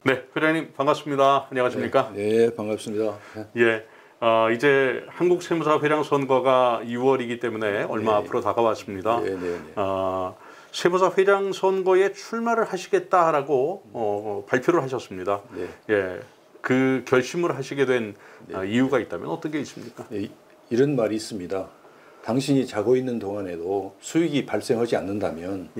네, 회장님 반갑습니다. 안녕하십니까? 네, 반갑습니다. 예, 이제 한국세무사 회장 선거가 2월이기 때문에 얼마 앞으로 다가왔습니다. 세무사 회장 선거에 출마를 하시겠다라고 발표를 하셨습니다. 예, 그 결심을 하시게 된 이유가 있다면 어떤 게 있습니까? 이런 말이 있습니다. 당신이 자고 있는 동안에도 수익이 발생하지 않는다면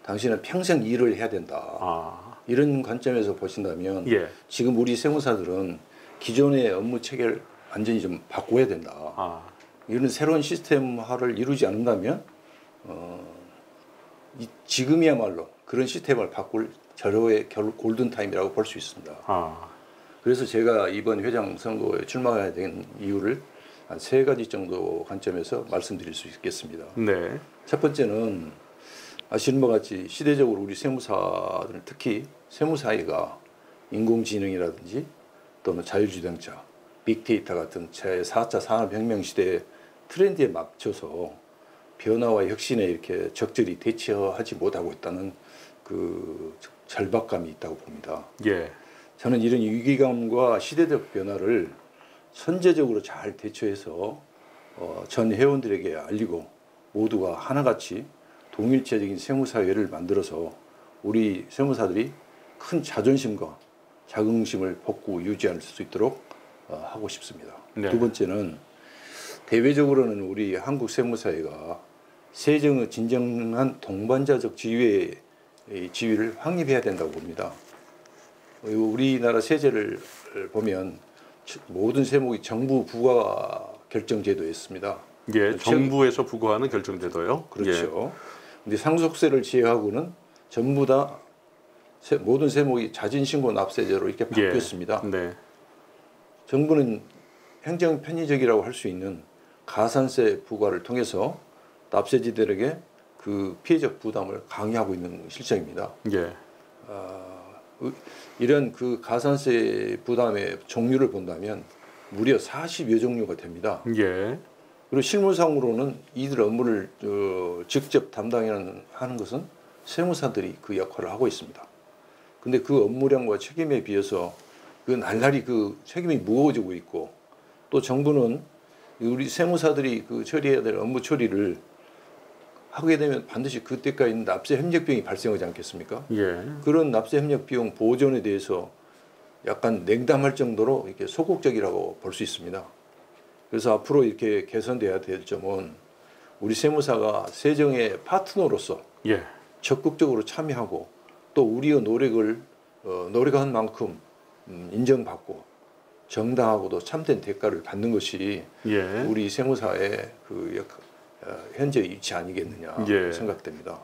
당신은 평생 일을 해야 된다. 이런 관점에서 보신다면 지금 우리 세무사들은 기존의 업무 체계를 완전히 좀 바꿔야 된다. 이런 새로운 시스템화를 이루지 않는다면 지금이야말로 그런 시스템을 바꿀 절호의 골든타임이라고 볼 수 있습니다. 그래서 제가 이번 회장 선거에 출마해야 된 이유를 한 3가지 정도 관점에서 말씀드릴 수 있겠습니다. 첫 번째는 아시는 바와 같이 시대적으로 우리 세무사들, 특히 세무사회가 인공지능이라든지 또는 자율주행차, 빅데이터 같은 제4차 산업혁명 시대의 트렌드에 맞춰서 변화와 혁신에 이렇게 적절히 대처하지 못하고 있다는 그 절박감이 있다고 봅니다. 저는 이런 위기감과 시대적 변화를 선제적으로 잘 대처해서 전 회원들에게 알리고 모두가 하나같이 동일체적인 세무사회를 만들어서 우리 세무사들이 큰 자존심과 자긍심을 벗고 유지할 수 있도록 하고 싶습니다. 두 번째는 대외적으로는 우리 한국 세무사회가 세정의 진정한 동반자적 지위를 확립해야 된다고 봅니다. 우리나라 세제를 보면 모든 세목이 정부 부과 결정 제도에 있습니다. 정부에서 부과하는 결정 제도요. 그렇죠. 근데 상속세를 제외하고는 전부 다 모든 세목이 자진신고 납세제로 이렇게 바뀌었습니다. 정부는 행정 편의적이라고 할 수 있는 가산세 부과를 통해서 납세지들에게 그 피해적 부담을 강요하고 있는 실정입니다. 이런 그 가산세 부담의 종류를 본다면 무려 40여 종류가 됩니다. 그리고 실무상으로는 이들 업무를 직접 담당하는 것은 세무사들이 그 역할을 하고 있습니다. 근데 그 업무량과 책임에 비해서 그 날라리 그 책임이 무거워지고 있고, 또 정부는 우리 세무사들이 그 처리해야 될 업무 처리를 하게 되면 반드시 그때까지 납세 협력 비용이 발생하지 않겠습니까? 그런 납세 협력 비용 보존에 대해서 약간 냉담할 정도로 이렇게 소극적이라고 볼 수 있습니다. 그래서 앞으로 이렇게 개선돼야 될 점은 우리 세무사가 세정의 파트너로서 적극적으로 참여하고 또 우리의 노력한 만큼 인정받고 정당하고도 참된 대가를 받는 것이 우리 세무사의 그 현재 위치 아니겠느냐 생각됩니다.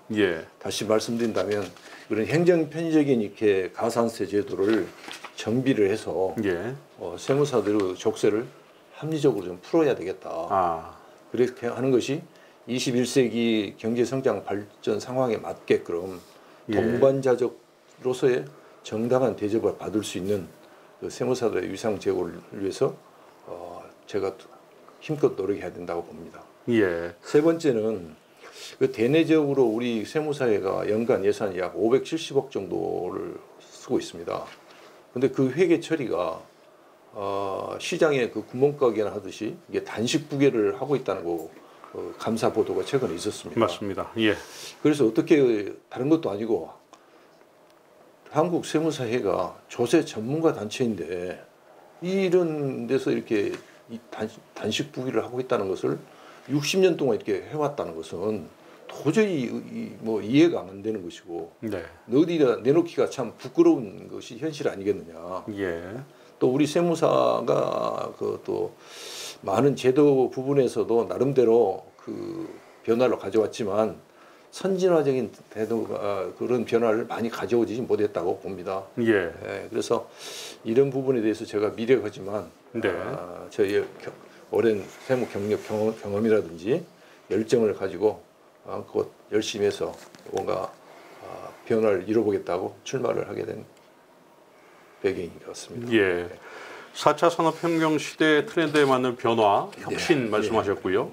다시 말씀드린다면 그런 행정 편의적인 이렇게 가산세 제도를 정비를 해서 세무사들의 족쇄를 합리적으로 좀 풀어야 되겠다. 그렇게 하는 것이 21세기 경제성장 발전 상황에 맞게끔 동반자적으로서의 정당한 대접을 받을 수 있는 그 세무사들의 위상 제고를 위해서 제가 힘껏 노력해야 된다고 봅니다. 세 번째는 그 대내적으로 우리 세무사회가 연간 예산이 약 570억 정도를 쓰고 있습니다. 근데 그 회계 처리가 시장에 그 구멍가게나 하듯이 이게 단식 부계를 하고 있다는 거 감사 보도가 최근에 있었습니다. 맞습니다. 그래서 어떻게 다른 것도 아니고 한국 세무사회가 조세 전문가 단체인데 이런 데서 이렇게 단식 부계를 하고 있다는 것을 60년 동안 이렇게 해왔다는 것은 도저히 뭐 이해가 안 되는 것이고 어디다 내놓기가 참 부끄러운 것이 현실 아니겠느냐. 또 우리 세무사가 그 또 많은 제도 부분에서도 나름대로 그 변화를 가져왔지만 선진화적인 태도가 그런 변화를 많이 가져오지 못했다고 봅니다. 그래서 이런 부분에 대해서 제가 미력하지만 저희 오랜 세무 경력 경험이라든지 열정을 가지고 곧 열심히 해서 뭔가 변화를 이뤄보겠다고 출마를 하게 된 배경인 것 같습니다. 4차 산업혁명 시대 트렌드에 맞는 변화, 혁신 말씀하셨고요.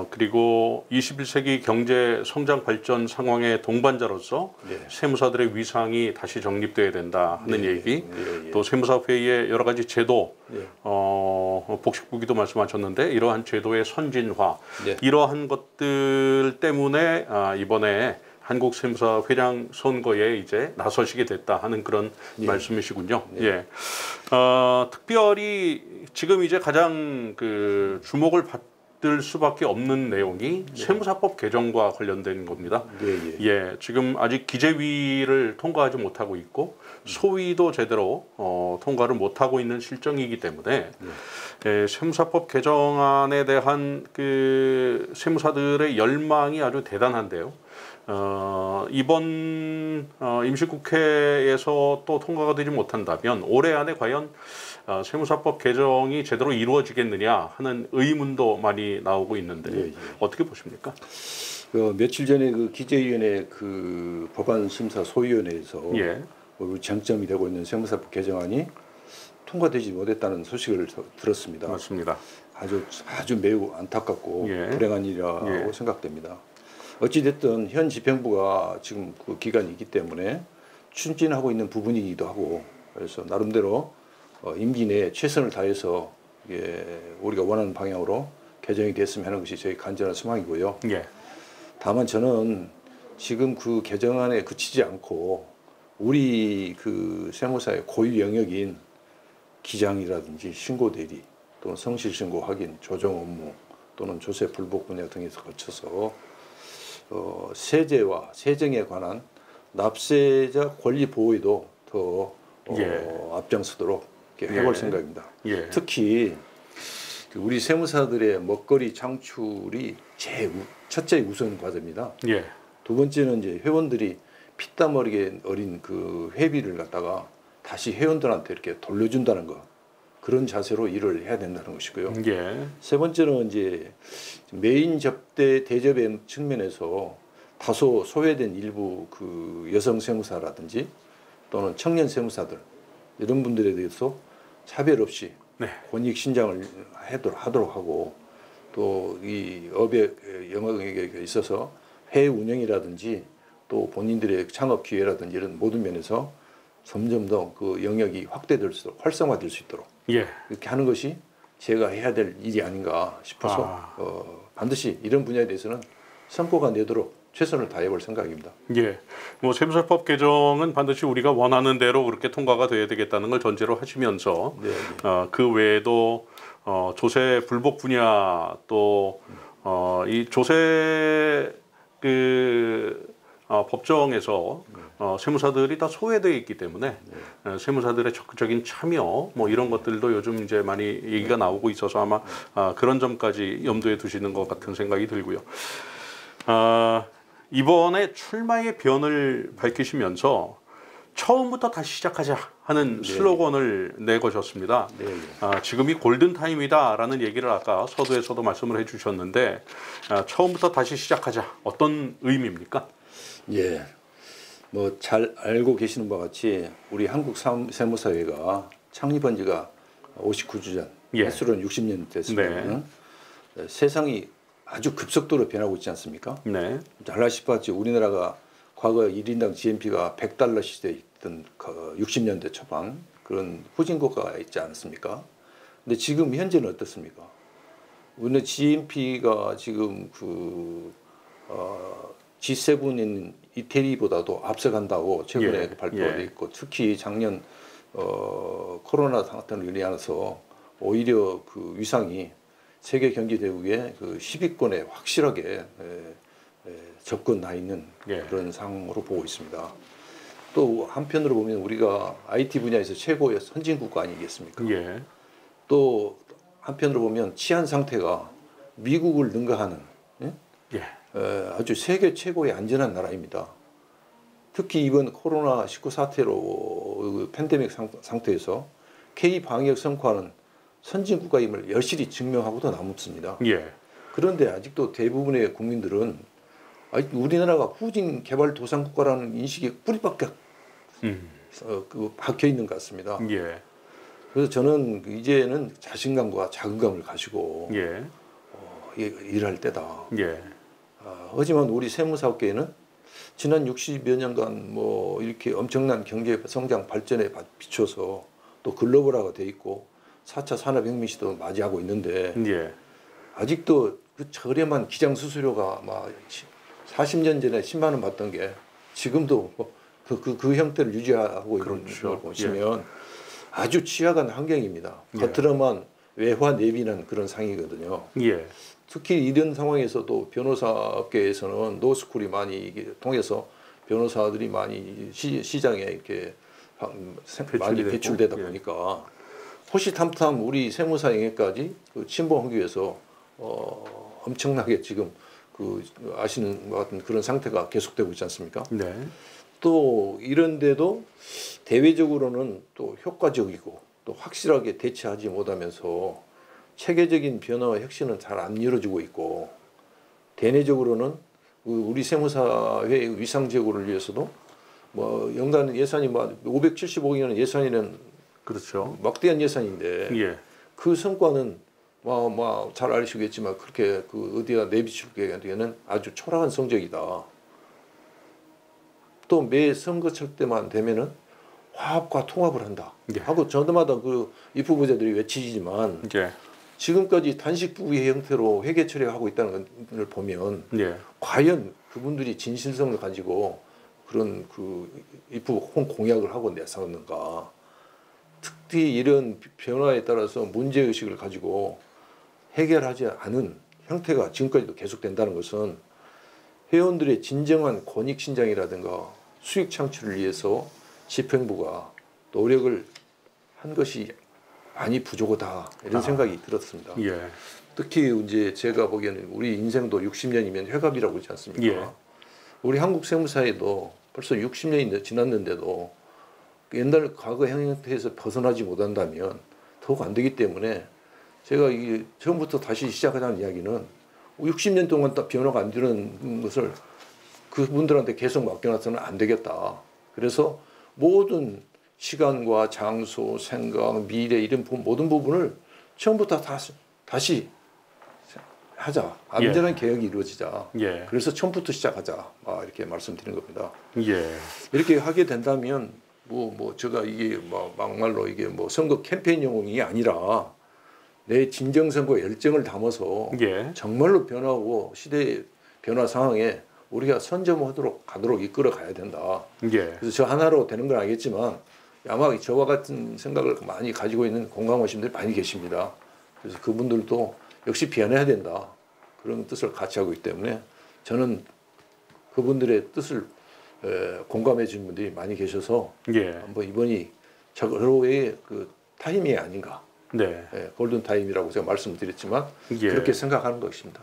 그리고 21세기 경제 성장 발전 상황의 동반자로서 세무사들의 위상이 다시 정립돼야 된다 하는 얘기, 또 세무사회의 여러 가지 제도, 복식부기도 말씀하셨는데 이러한 제도의 선진화, 이러한 것들 때문에 이번에 한국세무사회장 선거에 이제 나서시게 됐다 하는 그런 말씀이시군요. 특별히 지금 이제 가장 그 주목을 받을 수밖에 없는 내용이 세무사법 개정과 관련된 겁니다. 지금 아직 기재위를 통과하지 못하고 있고 소위도 제대로 통과를 못하고 있는 실정이기 때문에 세무사법 개정안에 대한 그 세무사들의 열망이 아주 대단한데요. 이번 임시국회에서 또 통과가 되지 못한다면 올해 안에 과연 세무사법 개정이 제대로 이루어지겠느냐 하는 의문도 많이 나오고 있는데 어떻게 보십니까? 며칠 전에 그 기재위원회 그 법안심사 소위원회에서 쟁점이 되고 있는 세무사법 개정안이 통과되지 못했다는 소식을 들었습니다. 맞습니다. 아주 매우 안타깝고 불행한 일이라고 생각됩니다. 어찌됐든 현 집행부가 지금 그 기간이 있기 때문에 추진하고 있는 부분이기도 하고, 그래서 나름대로 임기 내에 최선을 다해서 우리가 원하는 방향으로 개정이 됐으면 하는 것이 저희 간절한 소망이고요. 다만 저는 지금 그 개정안에 그치지 않고 우리 그 세무사의 고유 영역인 기장이라든지 신고대리 또는 성실신고 확인, 조정 업무 또는 조세 불복 분야 등에서 거쳐서 세제와 세정에 관한 납세자 권리 보호에도 더 앞장서도록 해볼 생각입니다. 특히 우리 세무사들의 먹거리 창출이 첫째 우선 과제입니다. 두 번째는 이제 회원들이 피땀 어리게 어린 그 회비를 갖다가 다시 회원들한테 이렇게 돌려준다는 거, 그런 자세로 일을 해야 된다는 것이고요. 세 번째는 이제 메인 접대 대접의 측면에서 다소 소외된 일부 그 여성 세무사라든지 또는 청년 세무사들 이런 분들에 대해서 차별 없이 권익 신장을 하도록 하고, 또 이 업의 영역에 있어서 회의 운영이라든지 또 본인들의 창업 기회라든지 이런 모든 면에서 점점 더 그 영역이 확대될 수 있도록, 활성화될 수 있도록 이렇게 하는 것이 제가 해야 될 일이 아닌가 싶어서 반드시 이런 분야에 대해서는 성과가 내도록 최선을 다해볼 생각입니다. 뭐 세무사법 개정은 반드시 우리가 원하는 대로 그렇게 통과가 돼야 되겠다는 걸 전제로 하시면서 그 외에도 조세 불복 분야 또 이 조세 법정에서 세무사들이 다 소외되어 있기 때문에 세무사들의 적극적인 참여 뭐 이런 것들도 요즘 이제 많이 얘기가 나오고 있어서 아마 그런 점까지 염두에 두시는 것 같은 생각이 들고요. 이번에 출마의 변을 밝히시면서 처음부터 다시 시작하자 하는 슬로건을 내거셨습니다. 지금이 골든타임이다라는 얘기를 아까 서두에서도 말씀을 해주셨는데 처음부터 다시 시작하자, 어떤 의미입니까? 뭐 잘 알고 계시는 바와 같이 우리 한국 세무사회가 창립한 지가 59주 전, 횟수로는 60년 됐습니다. 세상이 아주 급속도로 변하고 있지 않습니까? 잘 아시다시피 우리나라가 과거 1인당 GNP가 $100 시대에 있던 60년대 초반 그런 후진국가가 있지 않습니까? 근데 지금 현재는 어떻습니까? 우리는 GNP가 지금 G7인 이태리보다도 앞서간다고 최근에 발표가 있고, 특히 작년 코로나 사태로 인해서 오히려 그 위상이 세계 경제 대국의 그 10위권에 확실하게 접근나 있는 그런 상황으로 보고 있습니다. 또 한편으로 보면 우리가 IT 분야에서 최고의 선진국가 아니겠습니까? 또 한편으로 보면 치안 상태가 미국을 능가하는 아주 세계 최고의 안전한 나라입니다. 특히 이번 코로나19 사태로 팬데믹 상태에서 K 방역 성과는 선진국가임을 여실히 증명하고도 남습니다. 그런데 아직도 대부분의 국민들은 우리나라가 후진 개발 도상국가라는 인식이 뿌리밖에 박혀 있는 것 같습니다. 그래서 저는 이제는 자신감과 자긍감을 가지고 예. 일할 때다. 예. 하지만 우리 세무사업계에는 지난 60여 년간 뭐 이렇게 엄청난 경제 성장 발전에 비춰서 또 글로벌화가 돼 있고 4차 산업혁명 시대도 맞이하고 있는데 예. 아직도 그 저렴한 기장 수수료가 막 40년 전에 10만 원 받던 게 지금도 그 형태를 유지하고 있는 걸 보시면 아주 취약한 환경입니다. 겉으로만 외화 내비는 그런 상이거든요. 예. 특히 이런 상황에서도 변호사업계에서는 노스쿨이 많이 통해서 변호사들이 많이 시장에 이렇게 많이 배출되다 보니까 호시탐탐 우리 세무사행위까지 그 침범하기 위해서 엄청나게 지금 그 아시는 것 같은 그런 상태가 계속되고 있지 않습니까? 네. 또 이런데도 대외적으로는 또 효과적이고 또 확실하게 대처하지 못하면서 체계적인 변화와 혁신은 잘 안 이루어지고 있고 대내적으로는 우리 세무사회 위상 제고를 위해서도 뭐 연간 예산이 뭐 575억이라는 예산이는 그렇죠. 막대한 예산인데 그 성과는 잘 아시겠지만 그렇게 그 어디다 내비치기에는 아주 초라한 성적이다. 또 매 선거철 때만 되면은 화합과 통합을 한다 하고 저마다 그 입후보자들이 외치지만 지금까지 단식 부의 형태로 회계 처리하고 있다는 걸 보면 과연 그분들이 진실성을 가지고 그런 그 입후보 공약을 하고 내세웠는가. 특히 이런 변화에 따라서 문제의식을 가지고 해결하지 않은 형태가 지금까지도 계속된다는 것은 회원들의 진정한 권익신장이라든가 수익 창출을 위해서 집행부가 노력을 한 것이 많이 부족하다 이런 생각이 들었습니다. 특히 이제 제가 보기에는 우리 인생도 60년이면 회갑이라고 그러지 않습니까? 우리 한국 세무사에도 벌써 60년이 지났는데도 옛날 과거 형태에서 벗어나지 못한다면 더욱 안 되기 때문에 제가 이게 처음부터 다시 시작하자는 이야기는 60년 동안 변화가 안 되는 것을 그분들한테 계속 맡겨놔서는 안 되겠다. 그래서 모든 시간과 장소, 생각, 미래 이런 모든 부분을 처음부터 다시 하자. 안전한 개혁이 이루어지자. 그래서 처음부터 시작하자. 이렇게 말씀드리는 겁니다. 이렇게 하게 된다면 제가 이게 막말로 이게 선거 캠페인용이 아니라 내 진정성과 열정을 담아서 정말로 변화하고 시대의 변화 상황에 우리가 선점하도록 가도록 이끌어 가야 된다. 그래서 저 하나로 되는 건 아니겠지만 아마 저와 같은 생각을 많이 가지고 있는 공감하시는 분들이 많이 계십니다. 그래서 그분들도 역시 변해야 된다. 그런 뜻을 같이 하고 있기 때문에 저는 그분들의 뜻을 공감해 주는 분들이 많이 계셔서 한번 이번이 저로의 그 타임이 아닌가. 골든 타임이라고 제가 말씀드렸지만 그렇게 생각하는 것입니다.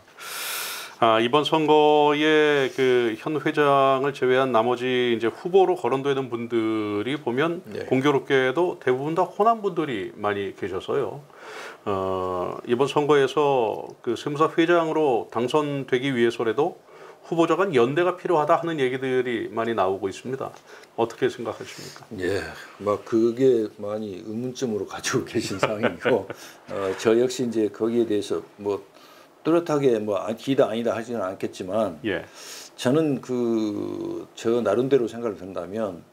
이번 선거에 그 현 회장을 제외한 나머지 이제 후보로 거론되는 분들이 보면 공교롭게도 대부분 다 호남 분들이 많이 계셔서요. 이번 선거에서 그 세무사 회장으로 당선되기 위해서라도 후보자 간 연대가 필요하다 하는 얘기들이 많이 나오고 있습니다. 어떻게 생각하십니까? 그게 많이 의문점으로 가지고 계신 상황이고, 저 역시 이제 거기에 대해서 뚜렷하게 기다 아니다 하지는 않겠지만, 저는 저 나름대로 생각을 든다면,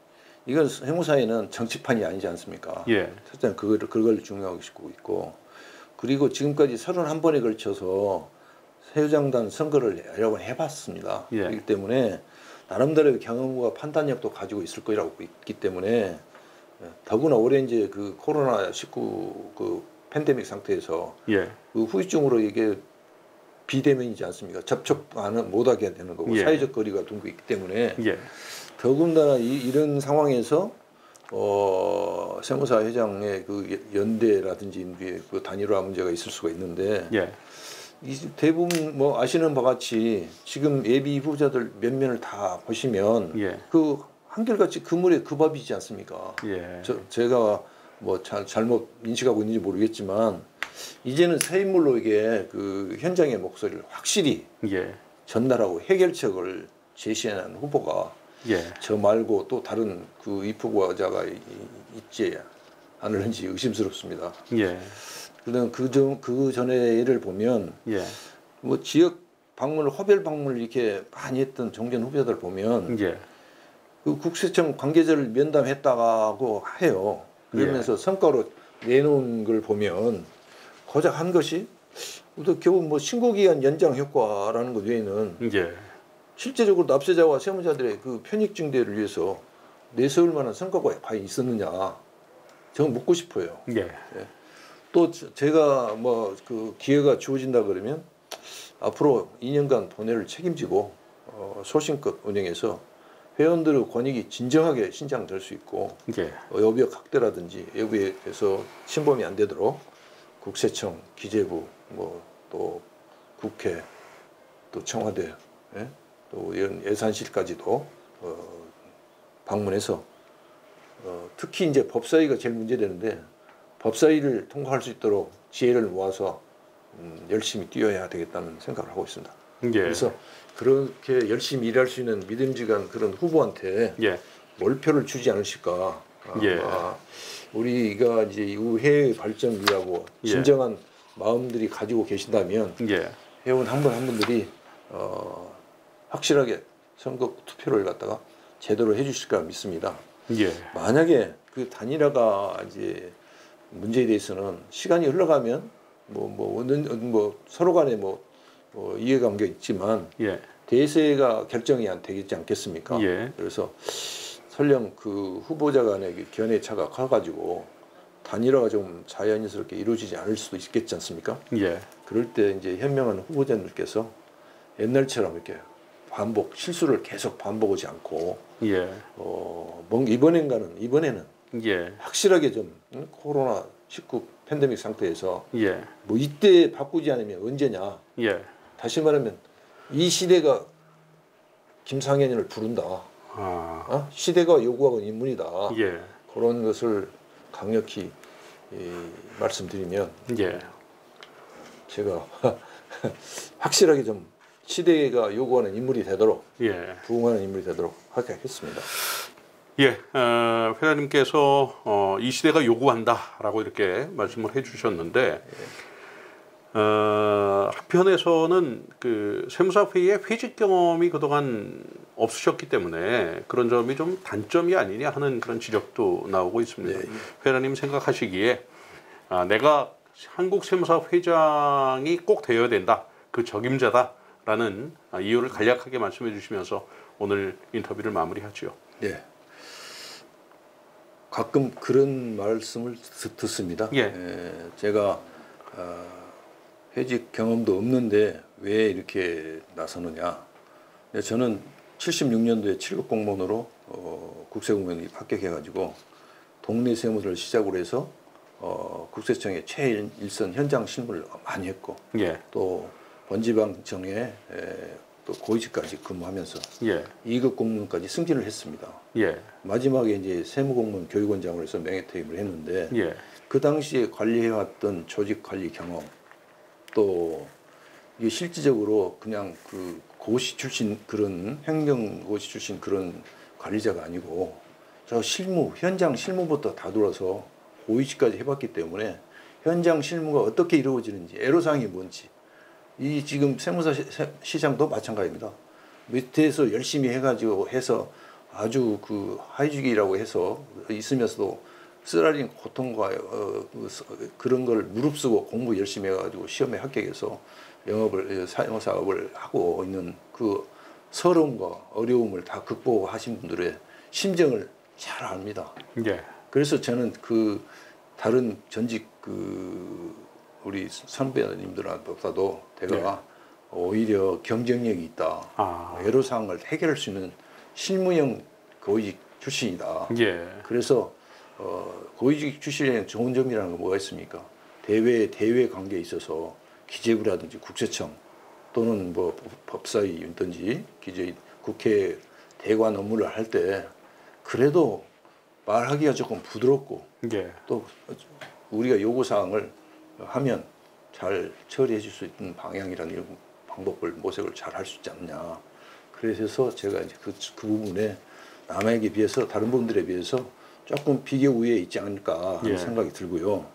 이건 세무사에는 정치판이 아니지 않습니까? 첫째는 그걸 중요하고 있고, 그리고 지금까지 31번에 걸쳐서 세무장단 선거를 여러 번 해봤습니다. 그렇기 때문에 나름대로의 경험과 판단력도 가지고 있을 거라고 있기 때문에 더구나 올해 이제 그 코로나19 그 팬데믹 상태에서 그 후유증으로 이게 비대면이지 않습니까? 접촉을 못하게 되는 거고 사회적 거리가 둔 거 있기 때문에 더군다나 이런 상황에서 세무사 회장의 그 연대라든지 그 단일화 문제가 있을 수가 있는데 대부분 아시는 바와 같이 지금 예비 후보자들 몇 면을 다 보시면 그 한결같이 그 물에 그 밥이지 않습니까? 제가 잘못 인식하고 있는지 모르겠지만 이제는 새 인물로 이게 그 현장의 목소리를 확실히 전달하고 해결책을 제시하는 후보가 저 말고 또 다른 그 입후보자가 있지 않을는지 의심스럽습니다. 예. 그다음 그 전에 예를 보면 예. 뭐 지역 방문을 호별 방문을 이렇게 많이 했던 종전 후보자들 보면 예. 그 국세청 관계자를 면담했다고 해요. 그러면서 예. 성과로 내놓은 걸 보면 고작 한 것이 또 겨우 뭐 신고기간 연장 효과라는 것 외에는 예. 실제적으로 납세자와 세무자들의 그 편익 증대를 위해서 내세울 만한 성과가 과연 있었느냐 저는 묻고 싶어요. 예. 예. 또 제가 뭐 그 기회가 주어진다 그러면 앞으로 2년간 본회를 책임지고 소신껏 운영해서 회원들의 권익이 진정하게 신장될 수 있고 예. 여비역 확대라든지 여부에서 침범이 안 되도록 국세청, 기재부, 뭐 또 국회, 또 청와대, 예? 또 이런 예산실까지도 방문해서 특히 이제 법사위가 제일 문제되는데 법사위를 통과할 수 있도록 지혜를 모아서 열심히 뛰어야 되겠다는 생각을 하고 있습니다. 예. 그래서 그렇게 열심히 일할 수 있는 믿음직한 그런 후보한테 예. 몰표를 주지 않으실까. 예. 우리가 이제 이후 해외 발전 위하고 예. 진정한 마음들이 가지고 계신다면 예. 회원 한 분 한 분들이 확실하게 선거 투표를 갖다가 제대로 해주실까 믿습니다. 예. 만약에 그 단일화가 이제 문제에 대해서는 시간이 흘러가면 뭐 서로 간에 이해관계 있지만 예. 대세가 결정이 안 되겠지 않겠습니까? 예. 그래서 설령 그 후보자 간의 견해차가 커가지고 단일화가 좀 자연스럽게 이루어지지 않을 수도 있겠지 않습니까? 예. 그럴 때 이제 현명한 후보자들께서 옛날처럼 이렇게 실수를 계속 반복하지 않고 예. 이번에는 예. 확실하게 좀 코로나 19 팬데믹 상태에서 예. 뭐 이때 바꾸지 않으면 언제냐? 예. 다시 말하면 이 시대가 김상현을 부른다. 시대가 요구하는 인물이다. 예. 그런 것을 강력히 말씀드리면 예. 제가 확실하게 좀 시대가 요구하는 인물이 되도록 예. 부응하는 인물이 되도록 하겠습니다. 예, 회장님께서 이 시대가 요구한다라고 이렇게 말씀을 해주셨는데 한편에서는 그 세무사회의 회직 경험이 그동안 없으셨기 때문에 그런 점이 좀 단점이 아니냐 하는 그런 지적도 나오고 있습니다. 네. 회장님 생각하시기에 내가 한국세무사 회장이 꼭 되어야 된다, 그 적임자다라는 이유를 간략하게 말씀해 주시면서 오늘 인터뷰를 마무리하죠. 네. 가끔 그런 말씀을 듣습니다. 예. 제가 회직 경험도 없는데 왜 이렇게 나서느냐. 저는 76년도에 7급 공무원으로 국세공무원이 합격해가지고 동네 세무를 시작으로 해서 국세청의 최일선 현장 실무를 많이 했고 예. 또 번지방청에 또 고위직까지 근무하면서 예. 2급 공무원까지 승진을 했습니다. 예. 마지막에 이제 세무공무원 교육원장으로 해서 명예퇴임을 했는데 예. 그 당시에 관리해왔던 조직 관리 경험 또 이게 실질적으로 그냥 그 고시 출신 그런 행정고시 출신 그런 관리자가 아니고 저 현장 실무부터 다 돌아서 고위직까지 해봤기 때문에 현장 실무가 어떻게 이루어지는지 애로사항이 뭔지 이 지금 세무사 시장도 마찬가지입니다. 밑에서 열심히 해가지고 해서 아주 그 하이직이라고 해서 있으면서도 쓰라린 고통과 그런 걸 무릅쓰고 공부 열심히 해가지고 시험에 합격해서 사업을 하고 있는 그 서러움과 어려움을 다 극복하신 분들의 심정을 잘 압니다. 예. 그래서 저는 그 다른 전직 우리 선배님들보다도 제가 오히려 경쟁력이 있다. 애로사항을 해결할 수 있는 실무형 고위직 출신이다. 예. 그래서 고위직 출신의 좋은 점이라는 건 뭐가 있습니까? 대외 관계에 있어서 기재부라든지 국세청 또는 뭐 법사위든지 국회 대관 업무를 할 때 그래도 말하기가 조금 부드럽고 예. 또 우리가 요구사항을 하면 잘 처리해 줄 수 있는 방향이라는 방법을 모색을 잘 할 수 있지 않냐. 그래서 제가 이제 그 부분에 남에게 비해서 다른 분들에 비해서 조금 비교 우위에 있지 않을까 하는 예. 생각이 들고요.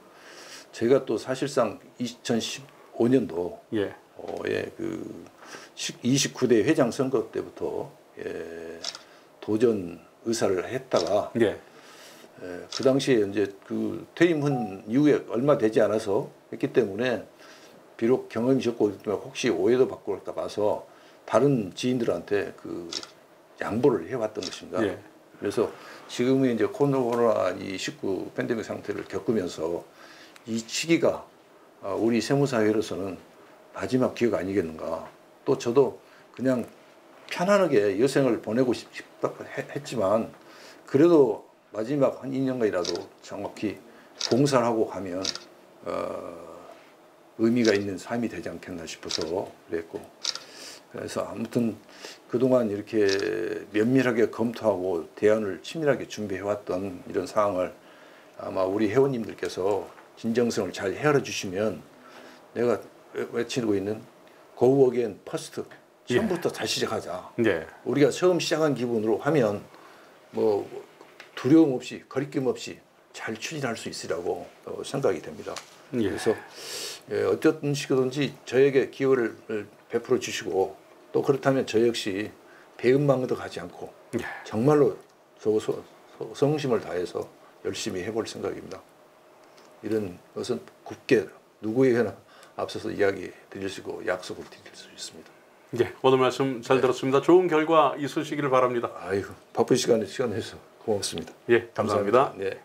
제가 또 사실상 2015년도 예. 그 29대 회장 선거 때부터 도전 의사를 했다가 예. 그 당시에 이제 그 퇴임한 이후에 얼마 되지 않아서 했기 때문에 비록 경험이 적고 혹시 오해도 받고 할까 봐서 다른 지인들한테 그 양보를 해왔던 것입니다. 예. 그래서 지금은 이제 코로나19 팬데믹 상태를 겪으면서 이 시기가 우리 세무사회로서는 마지막 기회가 아니겠는가. 또 저도 그냥 편안하게 여생을 보내고 싶다 했지만 그래도 마지막 한 2년간이라도 정확히 봉사를 하고 가면 의미가 있는 삶이 되지 않겠나 싶어서 그랬고, 그래서 아무튼 그동안 이렇게 면밀하게 검토하고 대안을 치밀하게 준비해왔던 이런 상황을 아마 우리 회원님들께서 진정성을 잘 헤아려 주시면 내가 외치고 있는 Go Again First, 처음부터 다시 시작하자. 예. 우리가 처음 시작한 기분으로 하면 뭐 두려움 없이 거리낌 없이 잘 추진할 수 있으라고 생각이 됩니다. 예. 그래서 어떤 식으로든지 저에게 기회를 베풀어 주시고 또 그렇다면 저 역시 배은망도 가지 않고 예. 정말로 성심을 다해서 열심히 해볼 생각입니다. 이런 것은 굳게 누구에게나 앞서서 이야기 드릴 수 있고 약속을 드릴 수 있습니다. 예, 오늘 말씀 잘 들었습니다. 좋은 결과 있으시기를 바랍니다. 아이고 바쁜 시간 내서 고맙습니다. 예, 감사합니다. 네.